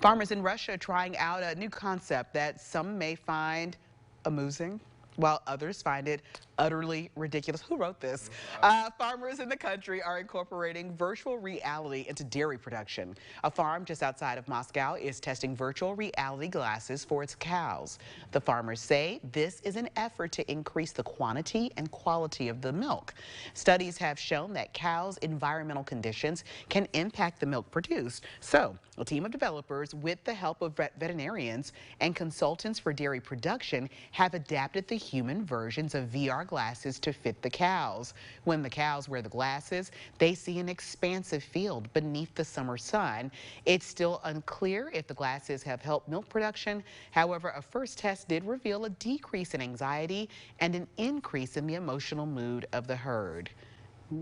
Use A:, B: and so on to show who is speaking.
A: Farmers in Russia trying out a new concept that some may find amusing, while others find it utterly ridiculous. Who wrote this? Farmers in the country are incorporating virtual reality into dairy production. A farm just outside of Moscow is testing virtual reality glasses for its cows. The farmers say this is an effort to increase the quantity and quality of the milk. Studies have shown that cows' environmental conditions can impact the milk produced. So, a team of developers, with the help of veterinarians and consultants for dairy production, have adapted the human versions of VR glasses to fit the cows. When the cows wear the glasses, they see an expansive field beneath the summer sun. It's still unclear if the glasses have helped milk production. However, a first test did reveal a decrease in anxiety and an increase in the emotional mood of the herd.